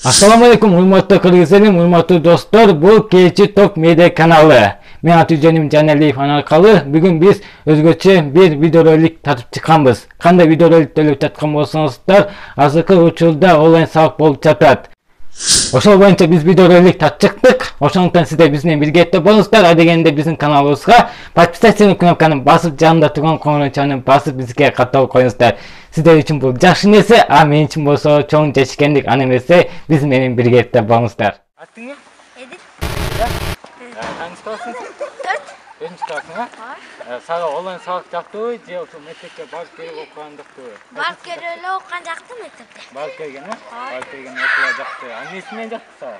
Assalamu alaikum, hurmatlı kırgızlarım, hurmatlı dostlar. Bu Keyçi Top Media kanalı. Men Atücenim Caneliyev arkalı. Bugün biz özgöçe bir videorolik tartıp çıkanbız. Kanda videorolik төлөп жаткан болсоңуздар, азыркы учурда онлайн сабак болуп жатат. Ошол боюнча биз видеоролик тартып чыктык. Ошондуктан сиздер биз менен биргеликте болуңуздар. Адегенде биздин каналыбызга подписаться кнопканы басып, жанында турган коңгуроо чанын басып бизге катталып коюңуздар. Сиздер үчүн бул жакшы нерсе, а мен үчүн болсо чоң жетишкендик. Аны эмесе биз менен биргеликте болуңуздар. Атың ким? Эдит. Канча классың? 4. 5-нчи классың, а? Сага онлайн сабак жактыбы, же ошо мектепке барып келип окуган жактыбы? Барып келип эле окуган жакты мектепте. Барып келген, барып келген окууга жакты. Эмнеси менен жакты сага?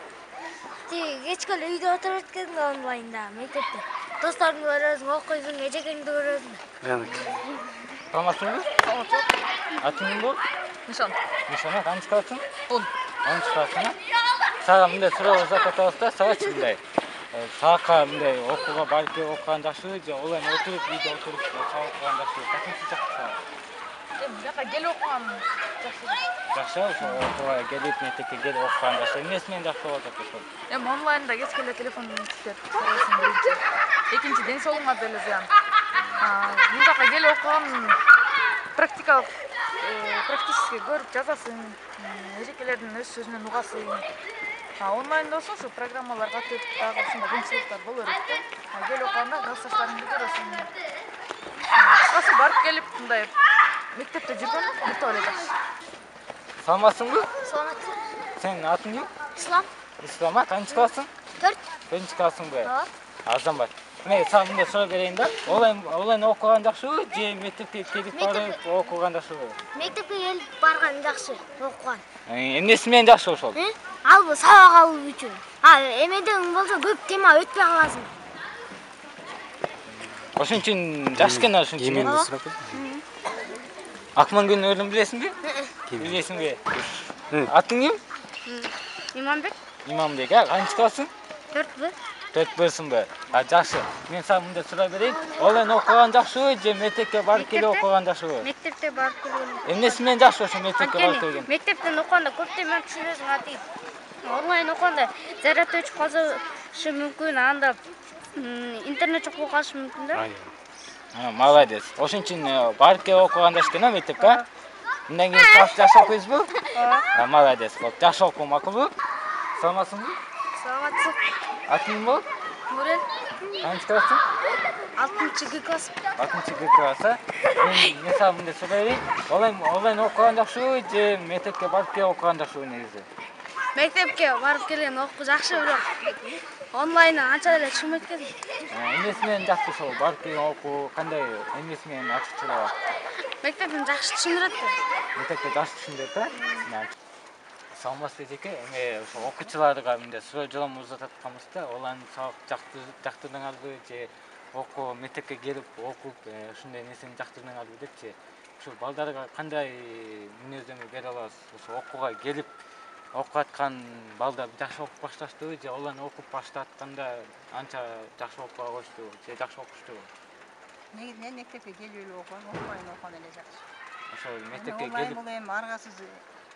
Кечке эле үйдө отуруп өткөндө онлайнда мектепте. Досторуңду көрөсүң, окуйсуң, эжекеңди көрөсүң. Тамасыңбы? Атың ким болот? Нишан. Нишана, канча классың? 10. 10-нчы классың, Сага мындай суроо жатабыз да, сагачы мындай. Сабакка мындай окууга барып келип окуган жакшыбы, же онлайн отуруп, үйдө отуруп сабак окуган жакшыбы? Кантип жакты сага? Жака келип окуган жакшы. Жакшы, ошо окууга келип, мектепке келип окуган жакшы. Эмнеси менен жакшы болот экен ошол? Онлайнда кечке эле телефондон түшүп карайсың биринчи. Экинчи ден соолугуңа деле зыян. Бул жака келип окуган практически көрүп жазасың. Эжекелердин өз сөзүнөн угасың. Онлайнда болсо ушу программалар катып, дагы ушундай кыйынчылыктар боло берет да. Келип окуганда классташтарыңды көрөсүң. Кыскасы барып келип мындай мектепте жүргөн мыкты эле жакшы. Саламатсыңбы? Саламатсың. Сенин атың ким? Ислам. Ислам, канча классың? 4. 5-нчи классыңбы? Азанбай. Мен сага мындай суроо берейин да. Онлайн окуган жакшыбы, же мектепке келип барып окуган жакшыбы? Мектепке келип барган жакшы, окуган. Эмнеси менен жакшы ошол? Ал бул сабак алуу үчүн. Эмеден болсо көп тема өтпөй каласың. Ошон үчүн жакшы экен, ошон үчүн. Акмангүлдүн өлүмүн билесиңби? Билесиңби? Атың ким? Иманбек. Иманбек, канча классың? 4. 4-сыңбы? Жакшы. Мен сага мындай суроо берейин. Онлайн окуган жакшыбы, же мектепке барып келип окуган жакшыбы? Мектепте барып келген. Эмнеси менен жакшы ошо мектепке барып келген? Мектептен окуганда көп тема түшүнөсүң, атайын. Онлайн окуганда заряд өчүп калышы мүмкүн, анда интернет жок болуп калышы мүмкүн да. Молодец. Ошон үчүн барып келип окуган жакшы экен, мектепке. Мындан кийин класс жакшы окуйсузбу? Молодец. Жакшы окуу макулбу? Саламатсыңбы? Саламатсың. Атың ким болот? Нурел. Канча классың? 6-Г класс. 6-Г класс. Мен сага мындай суроо берейин. Онлайн окуган жакшыбы, же мектепке барып келип окуган жакшыбы негизи? Мектепке барып келген окуу жакшы, бирок онлайндан анча эле түшүнбөйт экен. Эмнеси менен жакшы ошол барып келген окуу, кандай эмнеси менен ачыкчылыгы? Мектептен жакшы түшүндүрөт да. Мектепте жакшы түшүндүрөт да? Саламатсыз эжеке, эми ошо окуучуларга мындай суроо жоомун узатып атканбыз да. Онлайн сабак жактырдыңарбы, же окуу мектепке келип окуп, ушундай нерсени жактырдыңарбы депчи. Ушу балдарга кандай мүнөздөмө бере аласыз? Ошо окууга келип окуп аткан балдар жакшы окуп башташтыбы, же онлайн окуп баштатканда анча жакшы окуп койбоштубу, же жакшы окуштубу? Негизинен мектепке келип эле окуган, онлайн окуган эле жакшы. Ошо мектепке Онлайн келип бул эми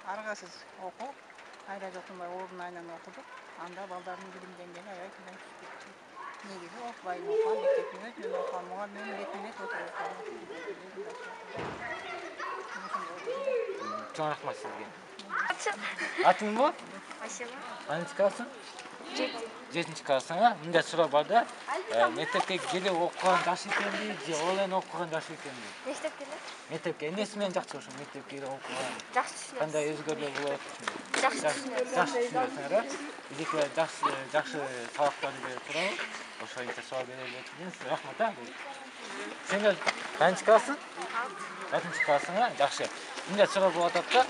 аргасыз окуу, айда жокунбай ордун айынан окудук. Анда балдардын билим деңгээли аябай төмөн түшүп кетти. Негизи офлайн окуган, мектептин өзүнөн окуган, мугалимнин бетине отуруп окуган. чоң рахмат сизге. Атың ким болот? Айсема. Канча классың? 7-нчи классың, мындай суроо бар да. Мектепке келип окуган жакшы экенби, же онлайн окуган жакшы экенби? Мектепке эле. Мектепке эмнеси менен жакшы ошо мектепке келип окуган? Жакшы түшүнөт. Кандай өзгөрүүлөр болот? Жакшы түшүнөт. Жакшы түшүнөсүңөр, бизге жакшы сабактарды берип турабы? Ошоюнча суроо берели депсиз. Рахмат, Сен канча классың? 6-нчы классың, жакшы. Мындай суроо болуп атат да.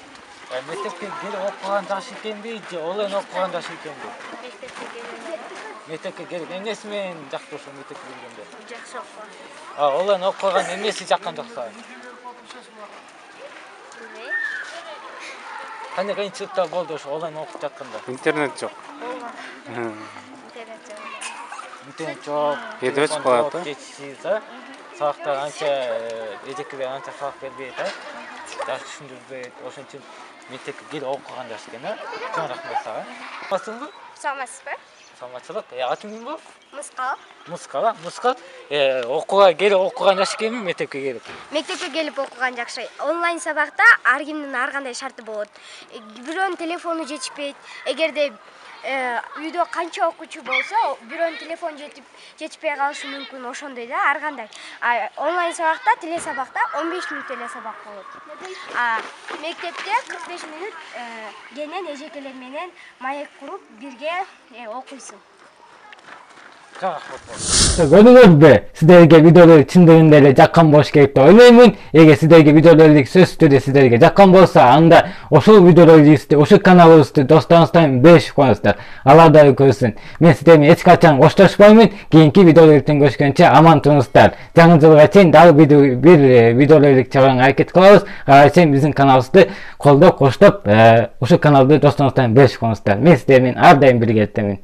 Мектепке келип окуган жакшы экенби, же онлайн окуган жакшы экенби? Мектепке келгенде Мектепке келип эмнеси менен жакты ошо мектепке келгенде? жакшы окуган. Онлайн окуган эмнеси жаккан жок сага? Кандай кыйынчылыктар болду ошо онлайн окуп жатканда? Интернет жок. Интернет жок. Эди өчүп калат да. Жетишсиз, сабактар анча эжекелер анча сабак бербейт, жаш түшүндүрбөйт. Ошон үчүн мектепке келип окуган жаш экен, а? Чоң рахмат сага. Саламатсызбы? Саламатсызбы? Саламатчылык. Атың ким бул? Мускал. Мускал, Мускал. Окууга келип окуган жаш экенби, мектепке келип? Мектепке келип окуган жакшы. Онлайн сабакта ар кимдин ар кандай шарты болот. Бирөөнүн телефону жетишпейт. Эгерде үйдө канча окуучу болсо, бирөөнүн телефону жетишпей калышы мүмкүн, ошондой да ар кандай. Онлайн сабакта, телесабакта 15 мүнөт эле сабак болот. Мектепте 45 мүнөт кенен эжекелер менен маек куруп бирге окуйсуң. Көрдүңүзбү? Сиздерге видеолор чындыгында эле жаккан болуш керек деп ойлоймун. Эгер сиздерге видеолордук сөзсүз түрдө сиздерге жаккан болсо, анда ошол видеолорубузду, ошол каналыбызды досторунуздан бөлүшүп коюңуздар. Алар да көрсүн. Мен сиздерди эч качан коштошпоймун. Кийинки видеолордон көрүшкөнчө аман туруңуздар. Жаңы жылга чейин дагы бир видеолорду чыгарганга аракет кылабыз. Ага чейин биздин каналыбызды колдоп, коштоп, ошол каналды досторунуздан бөлүшүп коюңуздар. Мен сиздер менен ар дайым биргеликтемин.